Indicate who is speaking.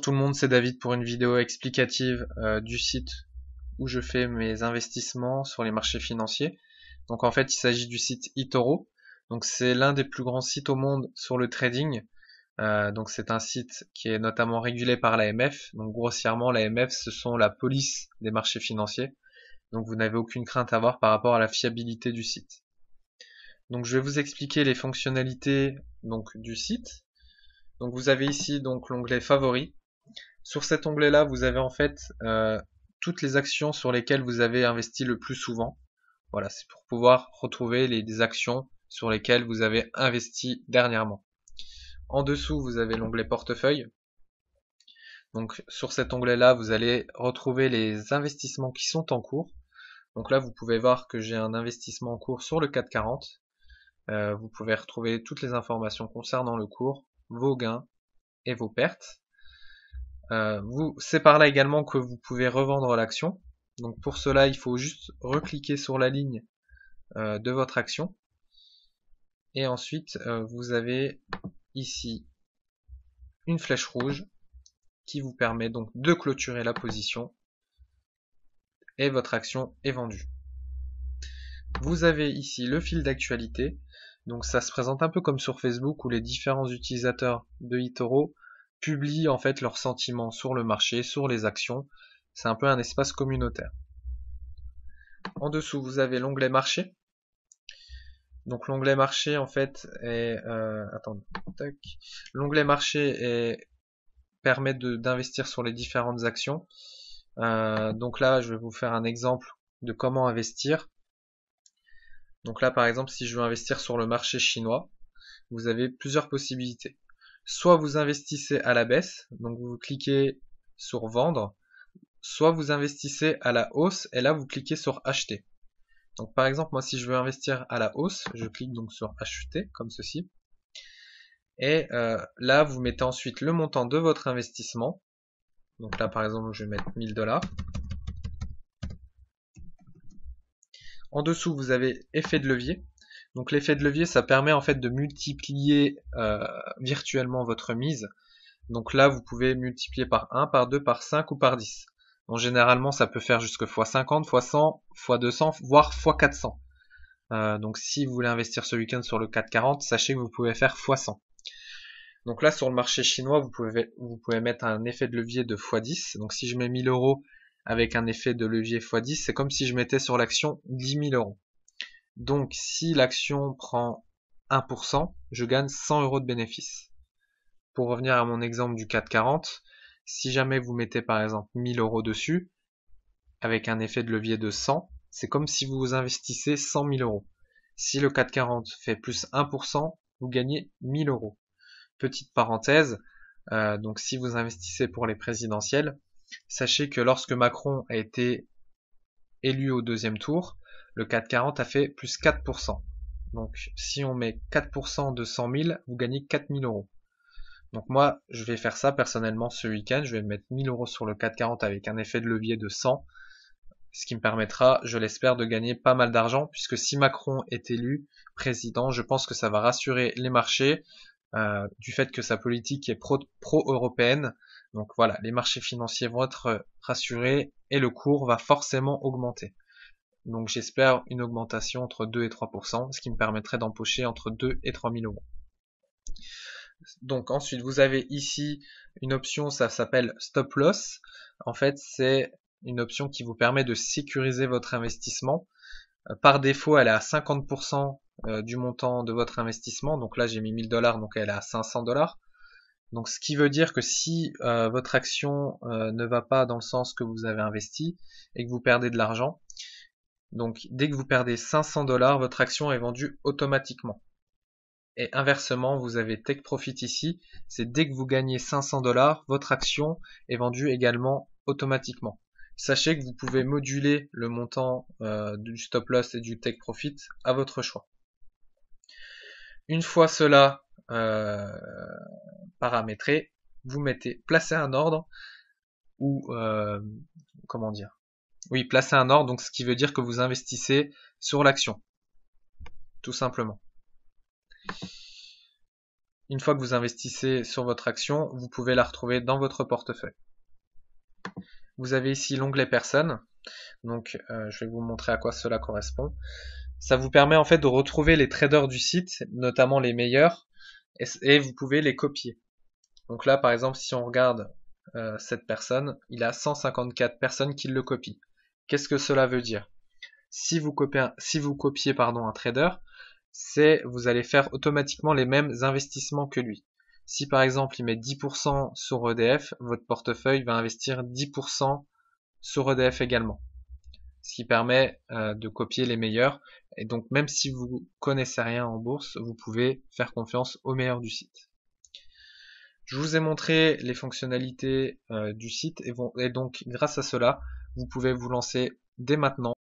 Speaker 1: tout le monde, c'est David pour une vidéo explicative du site où je fais mes investissements sur les marchés financiers. Donc en fait, il s'agit du site eToro. Donc c'est l'un des plus grands sites au monde sur le trading. Donc c'est un site qui est notamment régulé par l'AMF. Donc grossièrement, l'AMF, ce sont la police des marchés financiers. Donc vous n'avez aucune crainte à avoir par rapport à la fiabilité du site. Donc je vais vous expliquer les fonctionnalités donc du site. Donc vous avez ici donc l'onglet favoris. Sur cet onglet-là, vous avez en fait toutes les actions sur lesquelles vous avez investi le plus souvent. Voilà, c'est pour pouvoir retrouver les actions sur lesquelles vous avez investi dernièrement. En dessous, vous avez l'onglet portefeuille. Donc sur cet onglet-là, vous allez retrouver les investissements qui sont en cours. Donc là, vous pouvez voir que j'ai un investissement en cours sur le CAC 40. Vous pouvez retrouver toutes les informations concernant le cours, vos gains et vos pertes. C'est par là également que vous pouvez revendre l'action. Donc pour cela, il faut juste recliquer sur la ligne de votre action. Et ensuite, vous avez ici une flèche rouge qui vous permet donc de clôturer la position. Et votre action est vendue. Vous avez ici le fil d'actualité. Donc ça se présente un peu comme sur Facebook où les différents utilisateurs de eToro publient en fait leurs sentiments sur le marché, sur les actions. C'est un peu un espace communautaire. En dessous, vous avez l'onglet marché. Donc l'onglet marché en fait est l'onglet marché permet d'investir sur les différentes actions. Donc là, je vais vous faire un exemple de comment investir. Donc là, par exemple, si je veux investir sur le marché chinois, vous avez plusieurs possibilités. Soit vous investissez à la baisse, donc vous cliquez sur vendre, soit vous investissez à la hausse et là vous cliquez sur acheter. Donc par exemple, moi si je veux investir à la hausse, je clique donc sur acheter comme ceci. Et là vous mettez ensuite le montant de votre investissement. Donc là par exemple, je vais mettre 1000 $. En dessous, vous avez effet de levier. Donc l'effet de levier, ça permet en fait de multiplier virtuellement votre mise. Donc là, vous pouvez multiplier par 1, par 2, par 5 ou par 10. Donc généralement, ça peut faire jusque x50, x100, x200, voire x400. Donc si vous voulez investir ce week-end sur le CAC 40, sachez que vous pouvez faire x100. Donc là, sur le marché chinois, vous pouvez mettre un effet de levier de x10. Donc si je mets 1000 € avec un effet de levier x10, c'est comme si je mettais sur l'action 10 000 €. Donc si l'action prend 1%, je gagne 100 € de bénéfice. Pour revenir à mon exemple du CAC 40, si jamais vous mettez par exemple 1000 € dessus, avec un effet de levier de 100, c'est comme si vous investissez 100 000 €. Si le CAC 40 fait plus 1%, vous gagnez 1000 €. Petite parenthèse, donc si vous investissez pour les présidentielles, sachez que lorsque Macron a été élu au deuxième tour, le CAC 40 a fait plus 4%. Donc si on met 4% de 100 000, vous gagnez 4000 €. Donc moi, je vais faire ça personnellement ce week-end. Je vais mettre 1000 € sur le CAC 40 avec un effet de levier de 100. Ce qui me permettra, je l'espère, de gagner pas mal d'argent. Puisque si Macron est élu président, je pense que ça va rassurer les marchés du fait que sa politique est pro-européenne. Donc voilà, les marchés financiers vont être rassurés et le cours va forcément augmenter. Donc j'espère une augmentation entre 2 et 3%, ce qui me permettrait d'empocher entre 2 et 3000 €. Donc ensuite vous avez ici une option, ça s'appelle stop loss. En fait c'est une option qui vous permet de sécuriser votre investissement. Par défaut elle est à 50% du montant de votre investissement. Donc là j'ai mis 1000 $, donc elle est à 500 $. Donc ce qui veut dire que si votre action ne va pas dans le sens que vous avez investi et que vous perdez de l'argent, donc dès que vous perdez 500 $, votre action est vendue automatiquement. Et inversement, vous avez Take Profit ici, c'est dès que vous gagnez 500 $, votre action est vendue également automatiquement. Sachez que vous pouvez moduler le montant du stop loss et du Take Profit à votre choix. Une fois cela paramétré, vous mettez placer un ordre ou comment dire, oui, placer un ordre, donc ce qui veut dire que vous investissez sur l'action, tout simplement. une fois que vous investissez sur votre action, vous pouvez la retrouver dans votre portefeuille. Vous avez ici l'onglet personnes. Donc je vais vous montrer à quoi cela correspond. Ça vous permet en fait de retrouver les traders du site, notamment les meilleurs, et vous pouvez les copier. Donc là par exemple si on regarde cette personne, il a 154 personnes qui le copient. Qu'est-ce que cela veut dire? Si vous copiez un trader, vous allez faire automatiquement les mêmes investissements que lui. Si par exemple il met 10% sur EDF, votre portefeuille va investir 10% sur EDF également. Ce qui permet de copier les meilleurs. Et donc même si vous connaissez rien en bourse, vous pouvez faire confiance aux meilleurs du site. Je vous ai montré les fonctionnalités du site et donc grâce à cela, vous pouvez vous lancer dès maintenant